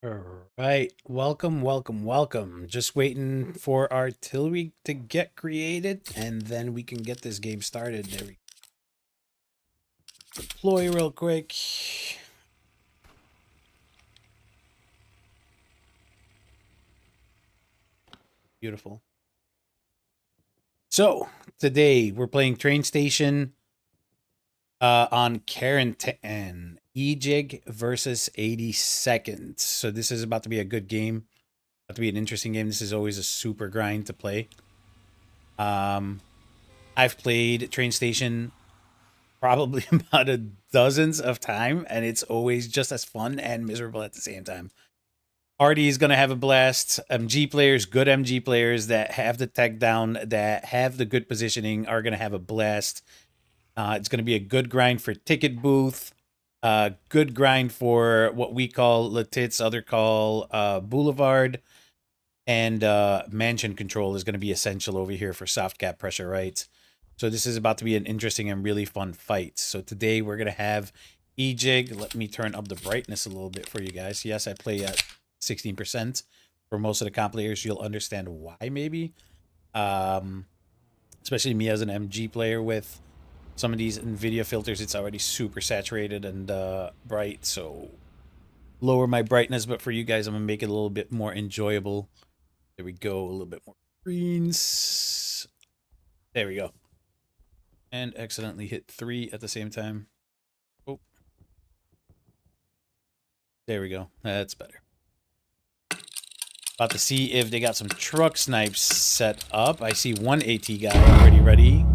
All right, welcome. Just waiting for artillery to get created, and then we can get this game started. There we deploy real quick. Beautiful. So today we're playing Train Station on Carentan EJIG versus 80 seconds. So this is about to be a good game. About to be an interesting game. This is always a super grind to play. I've played Train Station probably about a dozens of time, and it's always just as fun and miserable at the same time. Artie is gonna have a blast. MG players, good MG players that have the tech down, that have the good positioning, are gonna have a blast. It's gonna be a good grind for ticket booth. Good grind for what we call Latits, other call Boulevard, and mansion control is gonna be essential over here for soft cap pressure, right? So this is about to be an interesting and really fun fight. So today we're going to have EJIG. Let me turn up the brightness a little bit for you guys. Yes, I play at 16%. For most of the comp players, you'll understand why maybe. Especially me as an MG player with some of these NVIDIA filters, it's already super saturated and bright. So lower my brightness, but for you guys, I'm going to make it a little bit more enjoyable. There we go. A little bit more greens. There we go. And accidentally hit 3 at the same time. Oh. There we go. That's better. About to see if they got some truck snipes set up. I see one AT guy already ready.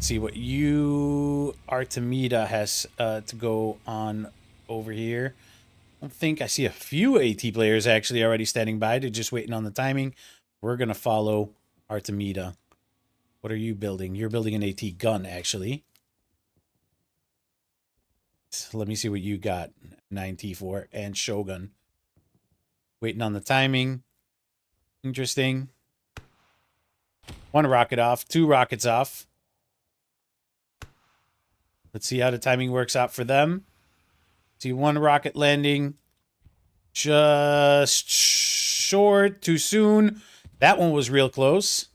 See what you Artemida has to go on over here. I don't think I see a few AT players actually already standing by. They're just waiting on the timing. We're going to follow Artemida. What are you building? You're building an AT gun, actually. Let me see what you got. 9T4 and Shogun. Waiting on the timing. Interesting. One rocket off. 2 rockets off. Let's see how the timing works out for them. See 1 rocket landing. Just short. Too soon. That one was real close.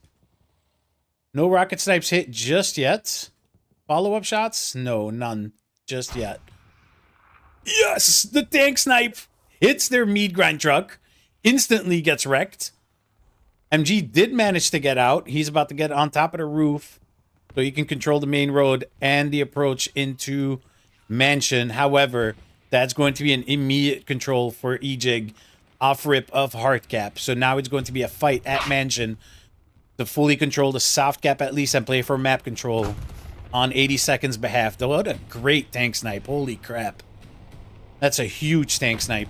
No rocket snipes hit just yet. Follow-up shots? No, none. Just yet. Yes! The tank snipe hits their meat grind truck. Instantly gets wrecked. MG did manage to get out. He's about to get on top of the roof so he can control the main road and the approach into Mansion. However, that's going to be an immediate control for EJIG off rip of hard cap. So now it's going to be a fight at Mansion to fully control the soft cap at least and play for map control on 80 seconds behalf. Though, what a great tank snipe. Holy crap. That's a huge tank snipe.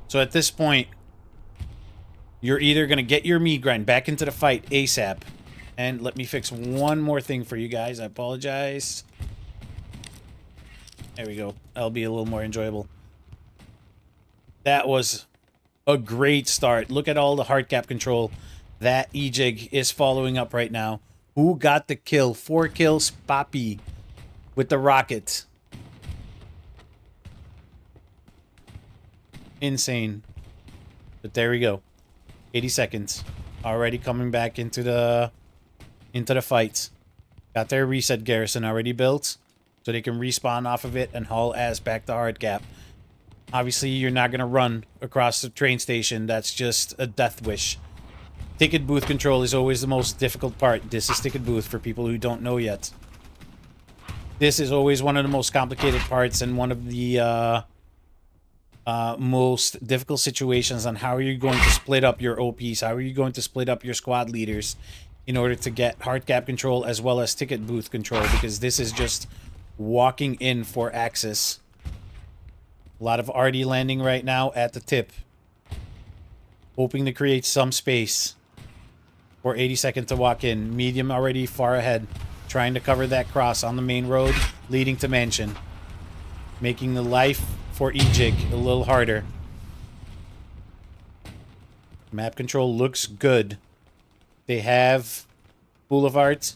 So at this point, you're either going to get your meat grind back into the fight ASAP. And let me fix one more thing for you guys. I apologize. There we go. That'll be a little more enjoyable. That was a great start. Look at all the hard cap control that EJIG is following up right now. Who got the kill? 4 kills, Papi with the rocket. Insane. But there we go. 80 seconds. Already coming back into the fight. Got their reset garrison already built, so they can respawn off of it and haul ass back to hard cap. Obviously, you're not going to run across the train station. That's just a death wish. Ticket booth control is always the most difficult part. This is ticket booth for people who don't know yet. This is always one of the most complicated parts and one of the most difficult situations on how are you going to split up your OPs, how are you going to split up your squad leaders in order to get hard cap control as well as ticket booth control, because this is just walking in for access. A lot of RD landing right now at the tip, hoping to create some space for 80 seconds to walk in. Medium already far ahead, trying to cover that cross on the main road leading to Mansion, making the life for EJIG a little harder. Map control looks good. They have Boulevard.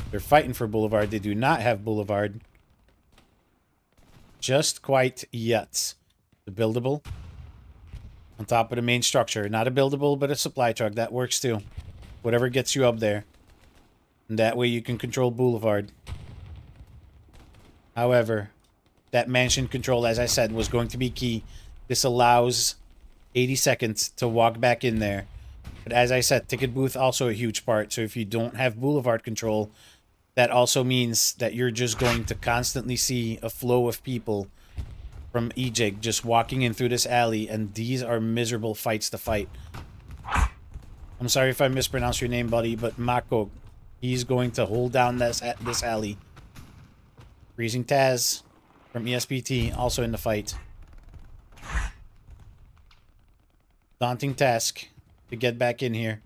They're fighting for Boulevard. They do not have Boulevard just quite yet. The buildable. On top of the main structure. Not a buildable, but a supply truck. That works too. Whatever gets you up there. And that way you can control Boulevard. However, that mansion control, as I said, was going to be key. This allows 80 seconds to walk back in there. But as I said, ticket booth also a huge part. So if you don't have Boulevard control, that also means that you're just going to constantly see a flow of people from EJIG just walking in through this alley, and these are miserable fights to fight. I'm sorry if I mispronounced your name, buddy, but Mako, he's going to hold down this alley. Freezing Taz from ESPT, also in the fight. Daunting task to get back in here.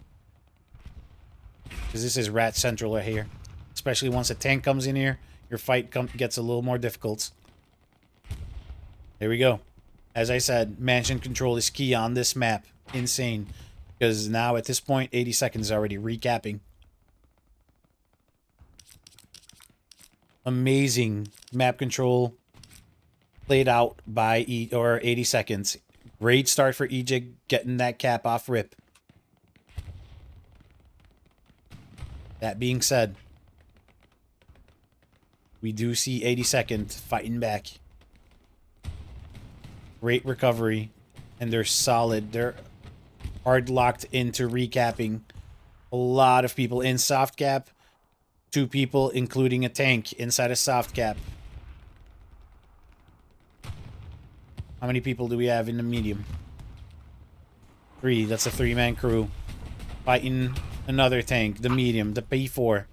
Because this is Rat Central right here. Especially once a tank comes in here, your fight gets a little more difficult. There we go. As I said, mansion control is key on this map. Insane. Because now at this point, 80 seconds is already recapping. Amazing map control played out by 80 seconds. Great start for EJIG getting that cap off rip. That being said, we do see 82nd fighting back. Great recovery. And they're solid. They're hard locked into recapping. A lot of people in soft cap. 2 people, including a tank, inside a soft cap. How many people do we have in the medium? 3. That's a 3-man crew. Fighting another tank. The medium. The P4.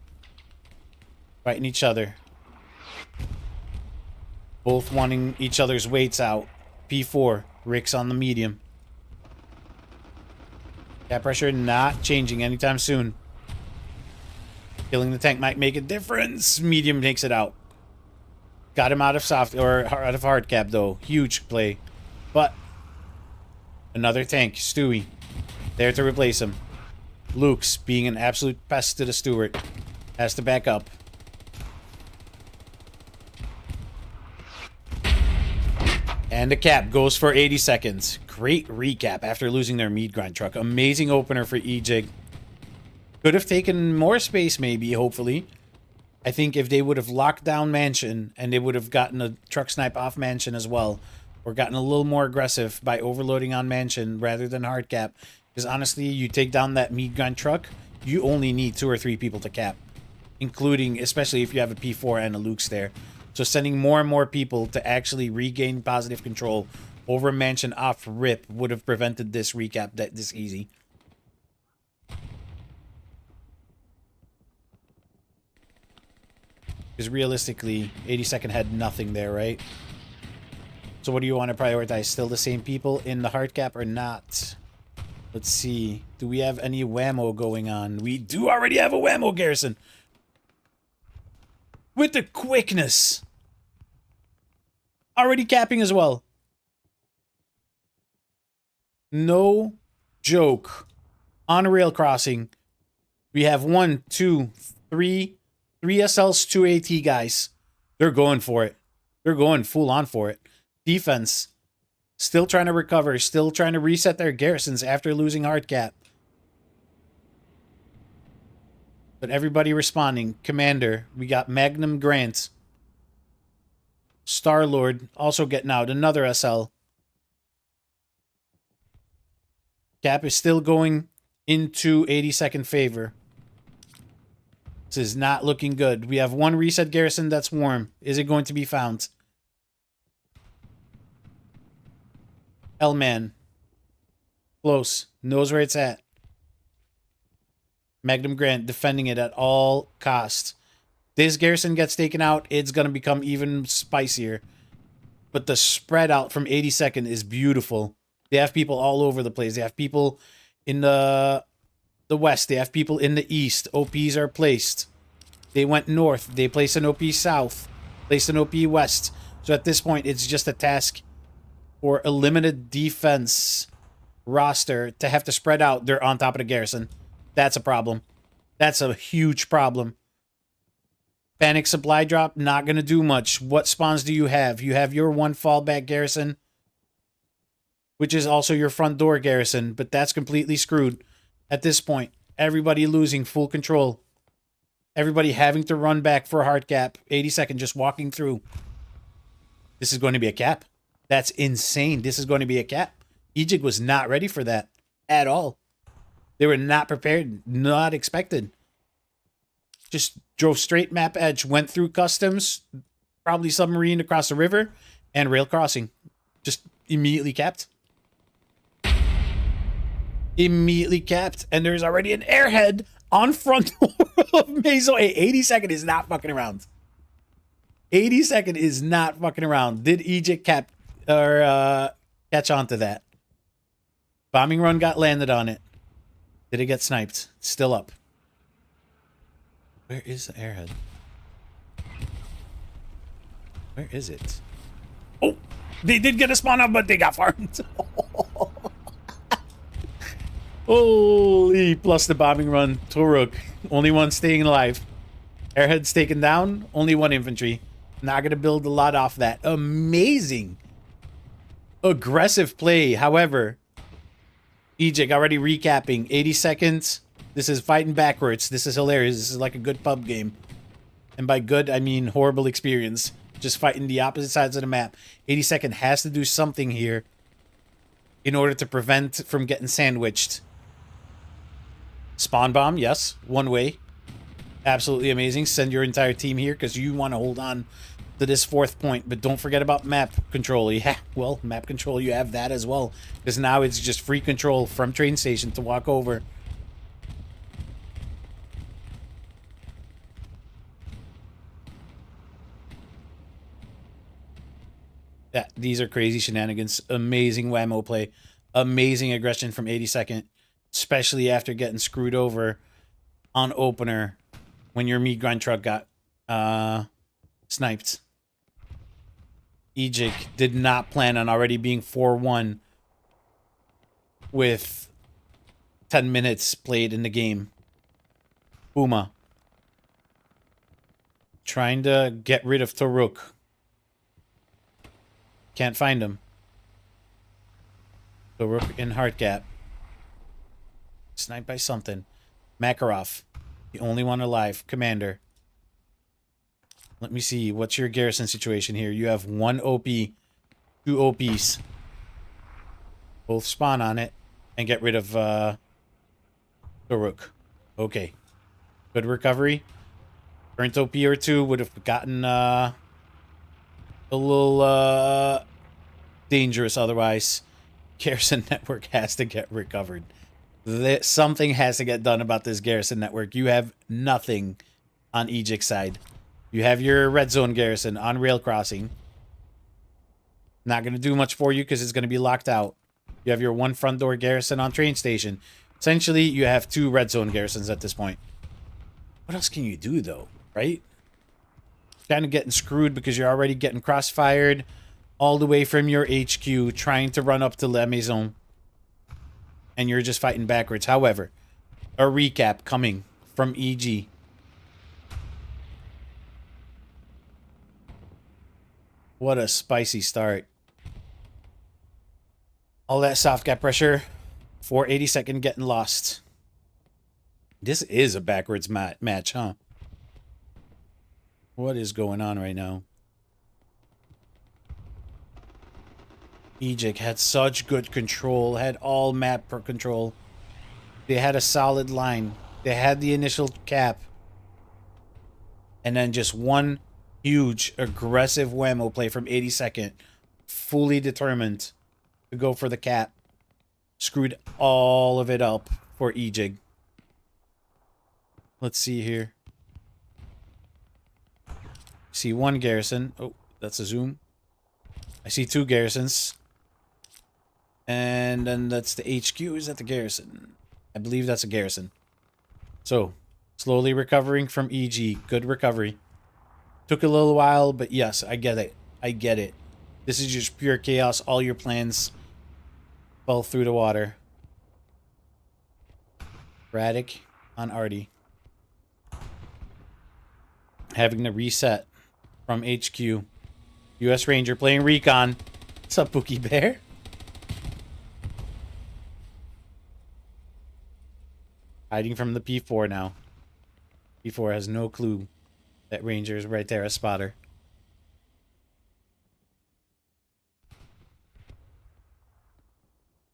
Fighting each other. Both wanting each other's weights out. P4. Rick's on the medium. Cap pressure not changing anytime soon. Killing the tank might make a difference. Medium takes it out. Got him out of soft or out of hard cap though. Huge play. But another tank, Stewie, there to replace him. Luke's being an absolute pest to the Stewart. Has to back up. And the cap goes for 80 seconds. Great recap after losing their meat grind truck. Amazing opener for EJIG. Could have taken more space maybe, hopefully. I think if they would have locked down Mansion and they would have gotten a truck snipe off Mansion as well, or gotten a little more aggressive by overloading on Mansion rather than hard cap. Because honestly, you take down that meat gun truck, you only need 2 or 3 people to cap. Including, especially if you have a P4 and a Luke's there. So sending more and more people to actually regain positive control over Mansion off rip would have prevented this recap this easy. Because realistically, 82nd had nothing there, right? So what do you want to prioritize? Still the same people in the hard cap or not? Let's see. Do we have any whammo going on? We do already have a whammo, Garrison. With the quickness. Already capping as well. No joke. On a rail crossing. We have 1, 2, 3 SLs, 2 AT guys. They're going for it. They're going full on for it. Defense. Still trying to recover. Still trying to reset their garrisons after losing hard cap. But everybody responding. Commander. We got Magnum Grant. Star-Lord also getting out. Another SL. Cap is still going into 82nd favor. This is not looking good. We have 1 reset garrison that's warm. Is it going to be found? L-Man. Close. Knows where it's at. Magnum Grant defending it at all costs. This garrison gets taken out, it's going to become even spicier. But the spread out from 82nd is beautiful. They have people all over the place. They have people in the west. They have people in the east. OPs are placed. They went north. They placed an OP south. Placed an OP west. So at this point, it's just a task for a limited defense roster to have to spread out. They're on top of the garrison. That's a problem. That's a huge problem. Panic supply drop, not going to do much. What spawns do you have? You have your 1 fallback garrison. which is also your front door garrison, but that's completely screwed at this point. Everybody losing full control. Everybody having to run back for a hard cap. 82nd just walking through. This is going to be a cap. That's insane. This is going to be a cap. EJIG was not ready for that at all. They were not prepared, not expected. Just drove straight map edge, went through customs, probably submarine across the river, and rail crossing. Just immediately capped. Immediately capped. And there's already an airhead on front of Mazo. Hey, 82nd is not fucking around. 82nd is not fucking around. Did EJIG cap or catch on to that? Bombing run got landed on it. Did it get sniped? It's still up. Where is the airhead? Where is it? Oh, they did get a spawn up, but they got farmed. Holy, plus the bombing run. Turuk, only one staying alive. Airhead's taken down, only one infantry. Not going to build a lot off that. Amazing. Aggressive play. However, EJIG already recapping. 80 seconds. This is fighting backwards. This is hilarious. This is like a good pub game. And by good, I mean horrible experience. Just fighting the opposite sides of the map. 82nd has to do something here in order to prevent from getting sandwiched. Spawn bomb, yes. One way. Absolutely amazing. Send your entire team here because you want to hold on to this 4th point. But don't forget about map control. Yeah, well, map control, you have that as well. Because now it's just free control from train station to walk over. Yeah, these are crazy shenanigans. Amazing whammo play. Amazing aggression from 82nd. Especially after getting screwed over on opener when your meat grind truck got sniped. EJIG did not plan on already being 4-1 with 10 minutes played in the game. Booma. Trying to get rid of Turuk. Can't find him. Turuk in hard cap. Sniped by something. Makarov. The only one alive. Commander. Let me see. What's your garrison situation here? You have 1 OP. 2 OPs. Both spawn on it. And get rid of Turuk. Okay. Good recovery. Current OP or 2 would have gotten a little dangerous otherwise. Garrison network has to get recovered. Something has to get done about this garrison network. You have nothing on EJIG side. You have your red zone garrison on rail crossing. Not going to do much for you because it's going to be locked out. You have your 1 front door garrison on train station. Essentially, you have 2 red zone garrisons at this point. What else can you do though, right? Kind of getting screwed because you're already getting crossfired all the way from your HQ trying to run up to La Maison. And you're just fighting backwards. However, a recap coming from EG. What a spicy start. All that soft gap pressure for 82nd getting lost. This is a backwards match, huh? What is going on right now? EJIG had such good control, had all map per control. They had a solid line. They had the initial cap. And then just one huge aggressive whammo play from 82nd. Fully determined to go for the cap. Screwed all of it up for EJIG. Let's see here. See 1 garrison. Oh, that's a zoom. I see 2 garrisons. And then that's the HQ. Is that the garrison? I believe that's a garrison. So, slowly recovering from EG. Good recovery. Took a little while, but yes, I get it. I get it. This is just pure chaos. All your plans fell through the water. Radic on Artie. Having to reset from HQ. US Ranger playing Recon. What's up, Pookie Bear? Hiding from the P4 now. P4 has no clue that Ranger is right there, a spotter.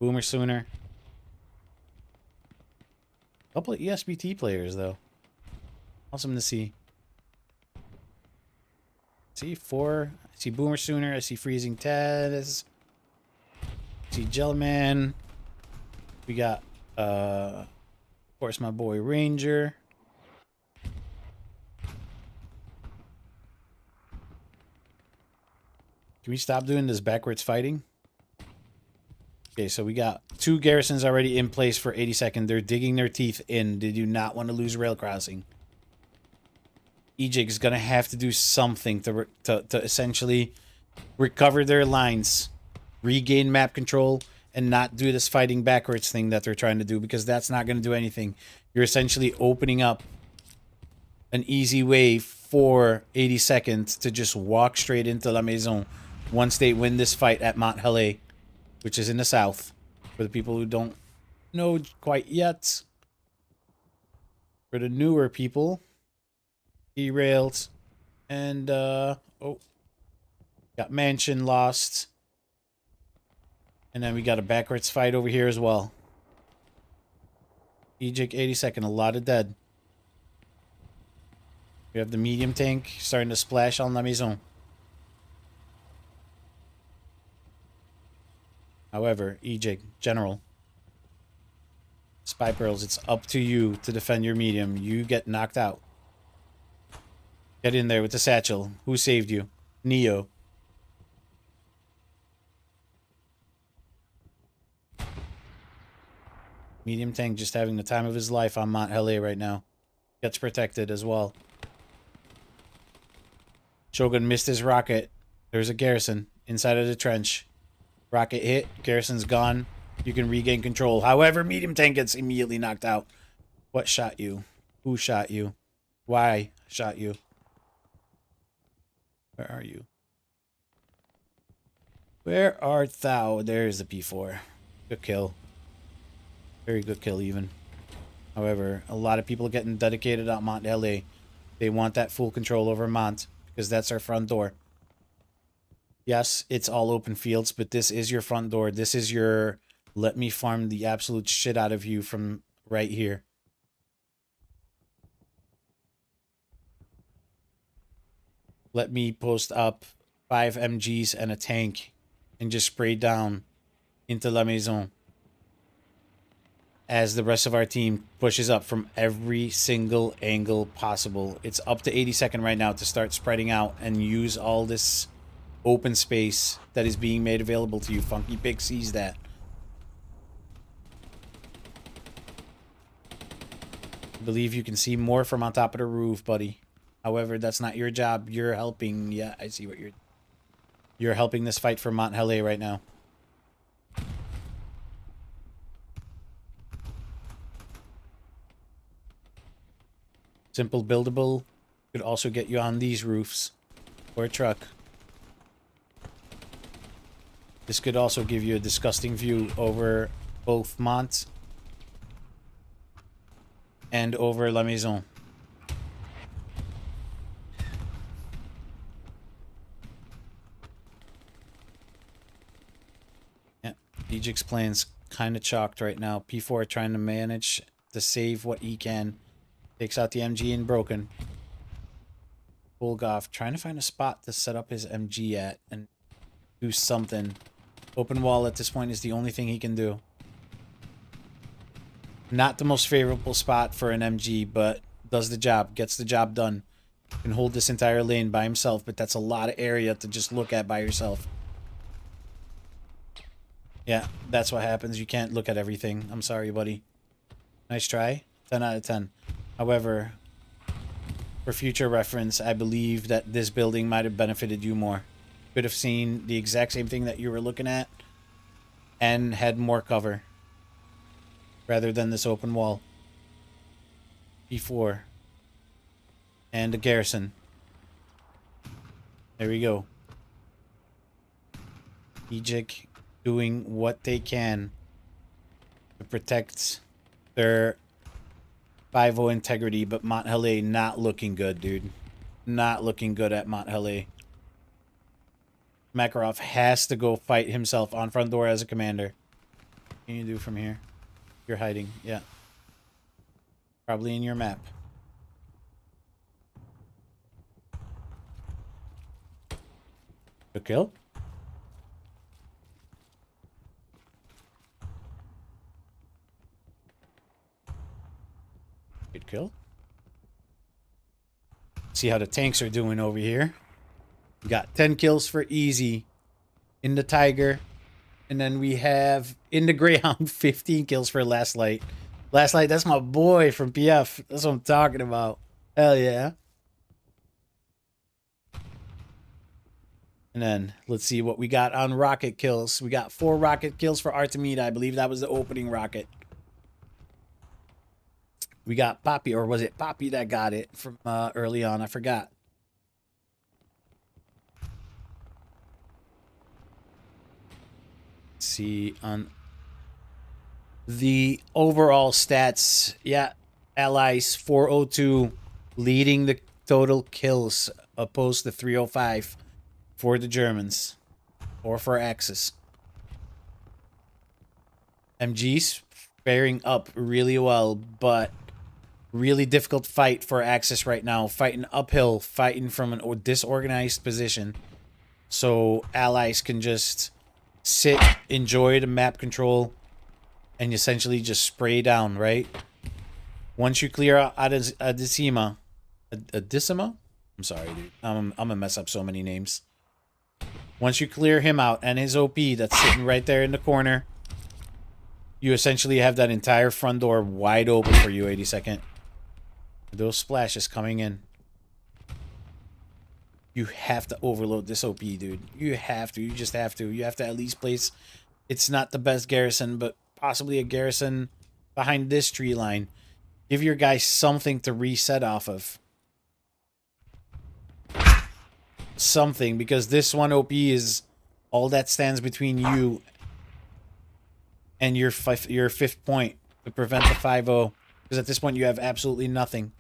Boomer Sooner. Couple of ESBT players, though. Awesome to see. See, 4. I see Boomer Sooner. I see Freezing Tez. I see Gelman. We got, of course, my boy Ranger. Can we stop doing this backwards fighting? Okay, so we got 2 garrisons already in place for 82nd. They're digging their teeth in. They do not want to lose rail crossing. EJIG is going to have to do something to essentially recover their lines, regain map control, and not do this fighting backwards thing that they're trying to do, because that's not going to do anything. You're essentially opening up an easy way for 82nd to just walk straight into La Maison once they win this fight at Mont Helé, which is in the south, for the people who don't know quite yet. For the newer people, derailed, and oh, got Mansion lost, and then we got a backwards fight over here as well. EJIG 82nd, a lot of dead. We have the medium tank starting to splash on La Maison. However, EJIG, General, Spy Pearls, it's up to you to defend your medium. You get knocked out. Get in there with the satchel. Who saved you? Neo. Medium tank just having the time of his life on Mont Helé right now. Gets protected as well. Shogun missed his rocket. There's a garrison inside of the trench. Rocket hit. Garrison's gone. You can regain control. However, medium tank gets immediately knocked out. What shot you? Who shot you? Why shot you? Where are you? Where art thou? There's the P4. Good kill. Very good kill, even. However, a lot of people getting dedicated on Mont Helé. They want that full control over Mont, because that's our front door. Yes, it's all open fields, but this is your front door. This is your let me farm the absolute shit out of you from right here. Let me post up 5 MGs and a tank and just spray down into La Maison as the rest of our team pushes up from every single angle possible. It's up to 82nd right now to start spreading out and use all this open space that is being made available to you. Funky Pig sees that. I believe you can see more from on top of the roof, buddy. However, that's not your job. You're helping. Yeah, I see what you're helping this fight for Mont Helé right now. Simple buildable could also get you on these roofs or a truck. This could also give you a disgusting view over both Mont and over La Maison. Yeah, EJIG's plan's kind of chalked right now. P4 trying to manage to save what he can. Takes out the MG and broken. Bulgov trying to find a spot to set up his MG at and do something. Open wall at this point is the only thing he can do. Not the most favorable spot for an MG, but does the job. Gets the job done. Can hold this entire lane by himself, but that's a lot of area to just look at by yourself. Yeah, that's what happens. You can't look at everything. I'm sorry, buddy. Nice try. 10 out of 10. However, for future reference, I believe that this building might have benefited you more. Could have seen the exact same thing that you were looking at and had more cover rather than this open wall. P4 and a garrison. There we go. EJIG doing what they can to protect their 5-0 integrity, but Monthellet not looking good, dude. Not looking good at Monthellet. Makarov has to go fight himself on front door as a commander. What can you do from here? You're hiding, yeah. Probably in your map. Good kill. Good kill. See how the tanks are doing over here. We got 10 kills for Easy in the Tiger. And then we have in the Greyhound 15 kills for Last Light. Last Light, that's my boy from PF. That's what I'm talking about. Hell yeah. And then let's see what we got on rocket kills. We got 4 rocket kills for Artemida. I believe that was the opening rocket. We got Poppy, or was it Poppy that got it from early on? I forgot. Let's see on the overall stats. Yeah, Allies 402 leading the total kills opposed to 305 for the Germans or for Axis. MGs faring up really well, but really difficult fight for Axis right now. Fighting uphill, fighting from a disorganized position. So Allies can just sit, enjoy the map control, and essentially just spray down, right? Once you clear out Adisima. Adisima? I'm sorry, dude. I'm gonna mess up so many names. Once you clear him out and his OP that's sitting right there in the corner, you essentially have that entire front door wide open for you, 82nd. Those splashes coming in. You have to overload this OP, dude. You have to. You just have to. You have to at least place... It's not the best garrison, but possibly a garrison behind this tree line. Give your guys something to reset off of. Something, because this one OP is all that stands between you and your fifth point to prevent the 5-0. Because at this point you have absolutely nothing.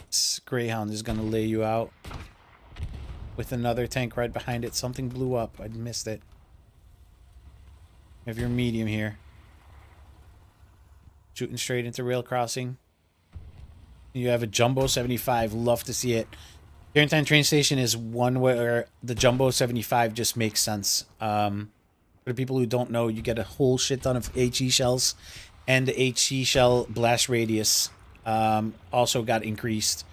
This Greyhound is going to lay you out with another tank right behind it. Something blew up. I missed it. You have your medium here. Shooting straight into rail crossing. You have a Jumbo 75. Love to see it. Carentan Trainstation is one where the Jumbo 75 just makes sense. For the people who don't know, you get a whole shit ton of HE shells. And the HE shell blast radius also got increased.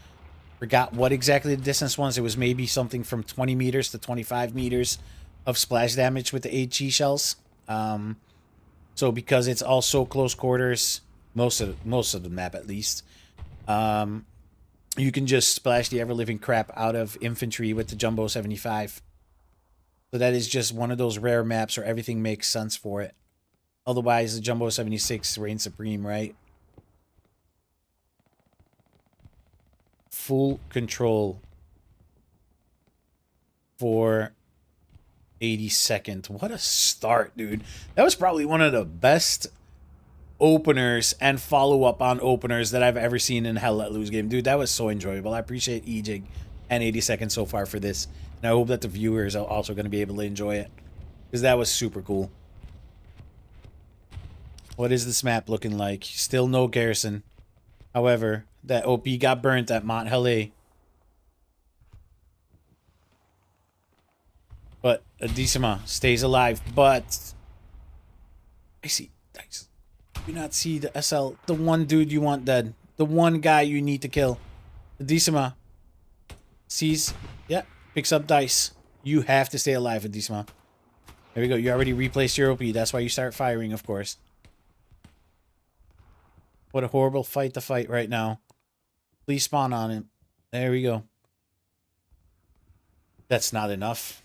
Forgot what exactly the distance was. It was maybe something from 20 meters to 25 meters of splash damage with the HE shells. So because it's also close quarters, most of the map at least, you can just splash the ever-living crap out of infantry with the Jumbo 75. So that is just one of those rare maps where everything makes sense for it. Otherwise, the Jumbo 76 reigns supreme, right? Full control for 82nd. What a start, dude. That was probably one of the best openers and follow-up on openers that I've ever seen in Hell Let Loose game. Dude, that was so enjoyable. I appreciate EJIG and 82nd so far for this. And I hope that the viewers are also going to be able to enjoy it. Because that was super cool. What is this map looking like? Still no garrison. However, that OP got burnt at Monthellet. But Adisima stays alive. But I see. Nice. Do not see the SL. The one dude you want dead. The one guy you need to kill. Adisima sees. Yeah. Picks up dice. You have to stay alive, Adisima. There we go. You already replaced your OP. That's why you start firing, of course. What a horrible fight to fight right now. Please spawn on him. There we go. That's not enough.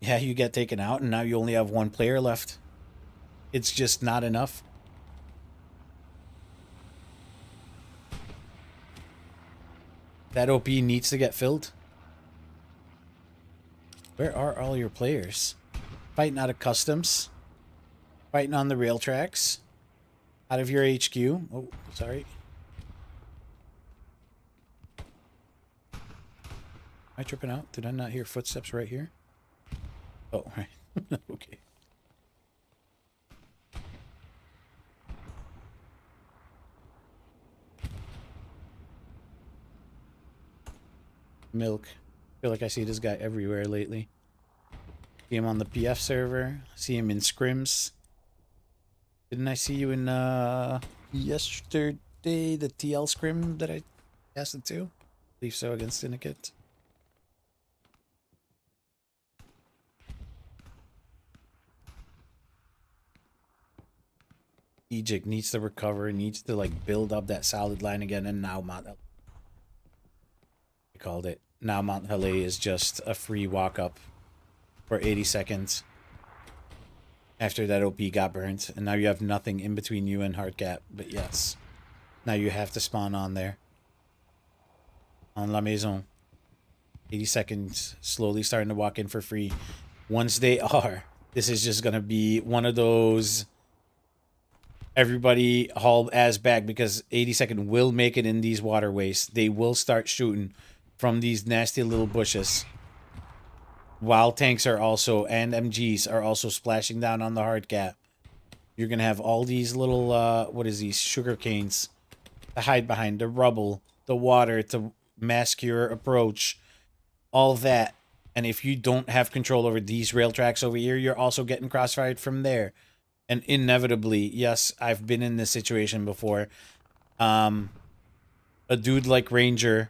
Yeah, you get taken out, and now you only have one player left. It's just not enough. That OP needs to get filled. Where are all your players? Fighting out of customs. Fighting on the rail tracks. Out of your HQ. Oh, sorry. Am I tripping out? Did I not hear footsteps right here? Oh, right. Okay. Milk. I feel like I see this guy everywhere lately. See him on the PF server. See him in scrims. Didn't I see you in yesterday, the TL scrim that I asked it to? I believe so, against Syndicate. EJIG needs to recover, needs to like build up that solid line again, and now Mount I called it. Now Mount Hale is just a free walk up for 80 seconds after that OP got burnt, and now you have nothing in between you and Heartgap. But yes, now you have to spawn on there. On La Maison. 80 seconds, slowly starting to walk in for free. Once they are, this is just gonna be one of those everybody haul ass back, because 80-second will make it in these waterways. They will start shooting from these nasty little bushes. While tanks are also, and MGs are also splashing down on the hard cap. You're going to have all these little, what is these, sugar canes to hide behind, the rubble, the water to mask your approach, all that. And if you don't have control over these rail tracks over here, you're also getting crossfired from there. And inevitably, yes, I've been in this situation before. A dude like Ranger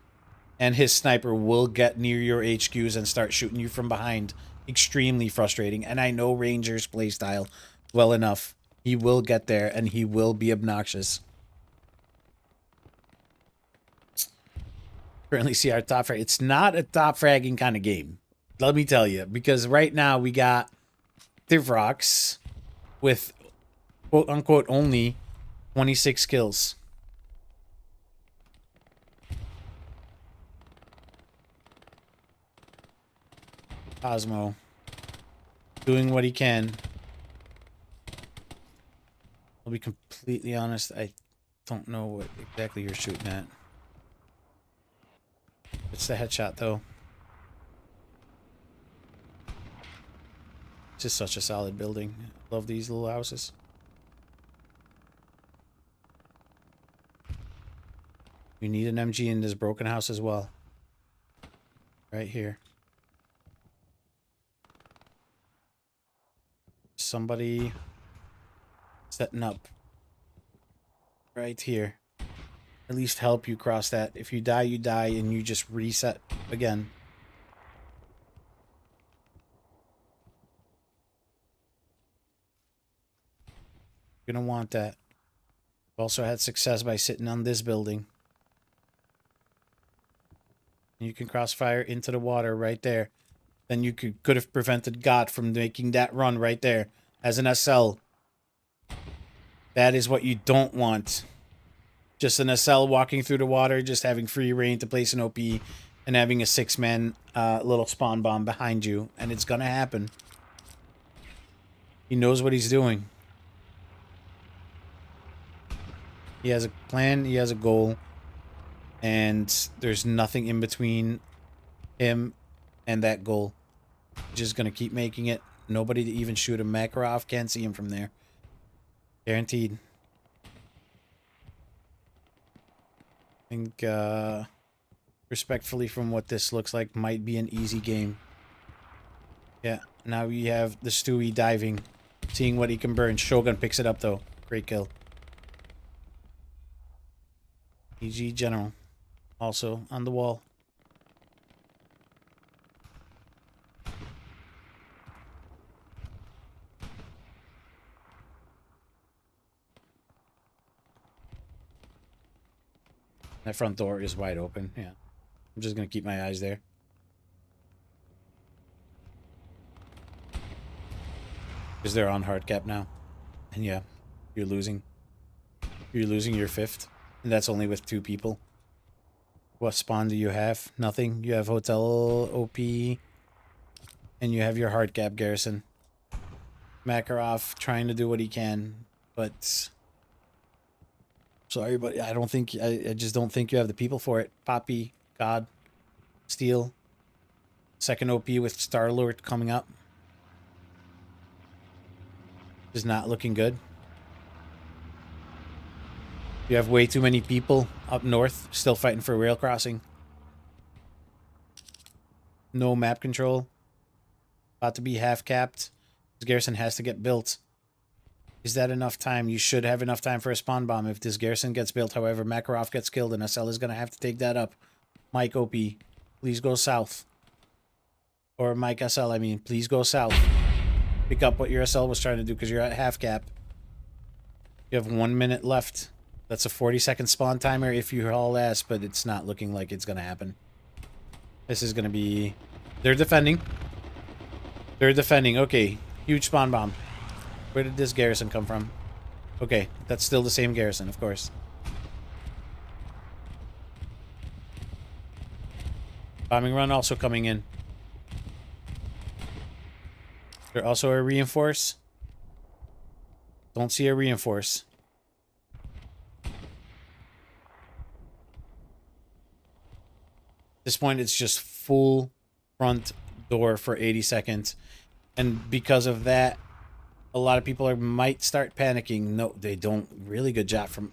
and his sniper will get near your HQs and start shooting you from behind. Extremely frustrating. And I know Ranger's playstyle well enough. He will get there and he will be obnoxious. Currently see our top frag. It's not a top fragging kind of game. Let me tell you. Because right now we got Tivrox with quote-unquote only 26 kills. Cosmo doing what he can. I'll be completely honest, I don't know what exactly you're shooting at. It's the headshot though. It's just such a solid building. Love these little houses. You need an MG in this broken house as well. Right here. Somebody setting up right here. At least help you cross that. If you die, you die, and you just reset again. You're gonna want that. I've also had success by sitting on this building. You can crossfire into the water right there. Then you could have prevented God from making that run right there as an SL. That is what you don't want. Just an SL walking through the water, just having free reign to place an OP and having a 6-man little spawn bomb behind you. And it's gonna happen. He knows what he's doing. He has a plan, he has a goal. And there's nothing in between him and that goal. Just gonna keep making it. Nobody to even shoot him. Makarov can't see him from there. Guaranteed. I think, respectfully from what this looks like, might be an easy game. Yeah, now we have the Stewie diving, seeing what he can burn. Shogun picks it up though. Great kill. EG General, also on the wall. That front door is wide open, yeah. I'm just gonna keep my eyes there. Because they're on hard cap now. And yeah, you're losing. You're losing your 5th. And that's only with 2 people. What spawn do you have? Nothing. You have Hotel OP. And you have your hard cap garrison. Makarov trying to do what he can, but sorry, but I just don't think you have the people for it. Poppy, God, Steel, second OP with Star-Lord coming up. Is not looking good. You have way too many people up north still fighting for rail crossing. No map control. About to be half capped. This garrison has to get built. Is that enough time? You should have enough time for a spawn bomb if this garrison gets built. However, Makarov gets killed and SL is going to have to take that up. Mike OP, please go south. Or Mike SL, I mean, please go south. Pick up what your SL was trying to do because you're at half cap. You have 1 minute left. That's a 40-second spawn timer if you haul ass, but it's not looking like it's going to happen. This is going to be... They're defending. They're defending. Okay. Huge spawn bomb. Where did this garrison come from? Okay. That's still the same garrison, of course. Bombing run also coming in. There also a reinforce. Don't see a reinforce. At this point, it's just full front door for 80 seconds. And because of that, a lot of people might start panicking. No, they don't. Really good job from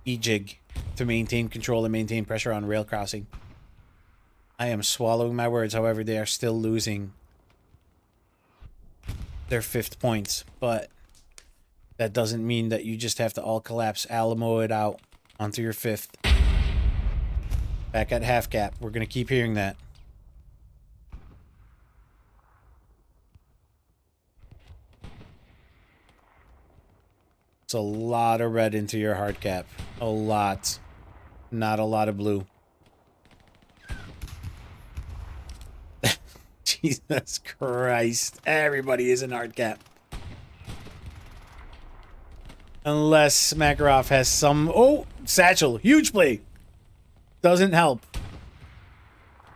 EJIG to maintain control and maintain pressure on rail crossing. I am swallowing my words. However, they are still losing their 5th points. But that doesn't mean that you just have to all collapse. Alamo it out onto your 5th. Back at half cap. We're going to keep hearing that. It's a lot of red into your hard cap. A lot. Not a lot of blue. Jesus Christ. Everybody is in hard cap. Unless Makarov has some... Oh! Satchel. Huge play. Doesn't help.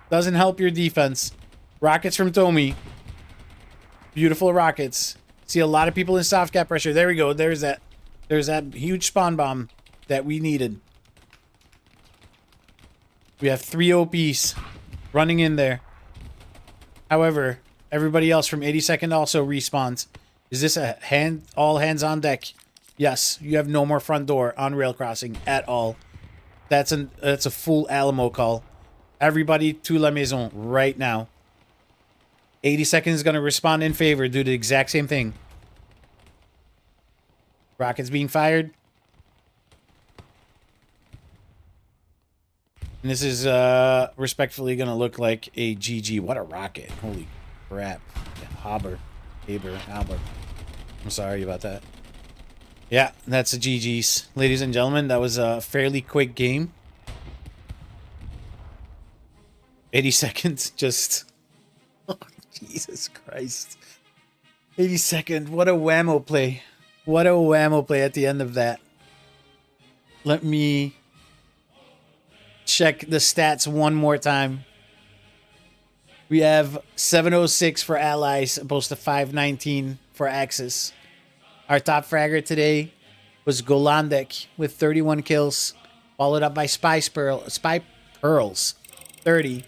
Doesn't help your defense. Rockets from Tomi. Beautiful rockets. See a lot of people in soft cap pressure. There we go. There's that huge spawn bomb that we needed. We have 3 OPs running in there. However, everybody else from 82nd also respawns. Is this a all hands on deck? Yes, you have no more front door on rail crossing at all. That's a full Alamo call. Everybody to La Maison right now. 82nd is going to respond in favor, do the exact same thing. Rockets being fired. And this is respectfully going to look like a GG. What a rocket. Holy crap. Haber. I'm sorry about that. Yeah, that's a GG's. Ladies and gentlemen, that was a fairly quick game. 80 seconds, just... Oh, Jesus Christ. 82nd, what a whammo play. What a whammo play at the end of that. Let me check the stats one more time. We have 706 for Allies, opposed to 519 for Axis. Our top fragger today was Golandek with 31 kills, followed up by Spy Pearls, 30,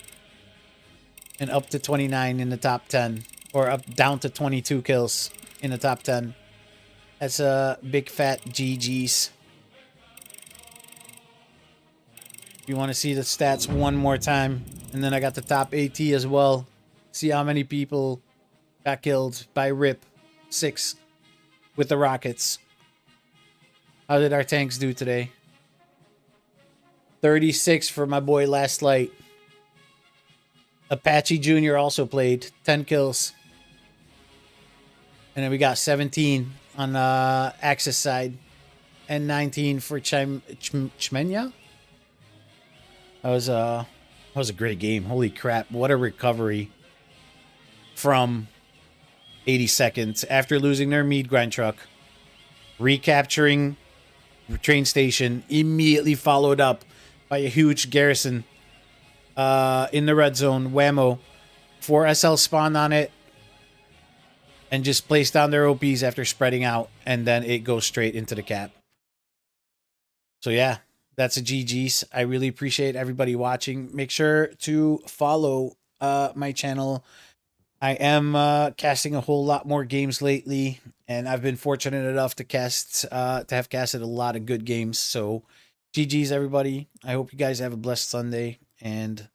and up to 29 in the top 10, or down to 22 kills in the top 10. That's a big fat GG's. If you want to see the stats one more time, and then I got the top AT as well. See how many people got killed by RIP. 6 with the rockets. How did our tanks do today? 36 for my boy Last Light. Apache Jr. also played. 10 kills. And then we got 17 on the Axis side. And 19 for Chmenya. That was a great game. Holy crap. What a recovery from 80 seconds after losing their meat grind truck. Recapturing train station, immediately followed up by a huge garrison in the red zone. Whammo. 4 SL spawned on it. and just place down their OPs after spreading out, and then it goes straight into the cap. So yeah, that's a GG's. I really appreciate everybody watching. Make sure to follow my channel. I am casting a whole lot more games lately, and I've been fortunate enough to have casted a lot of good games. So GG's everybody. I hope you guys have a blessed Sunday, and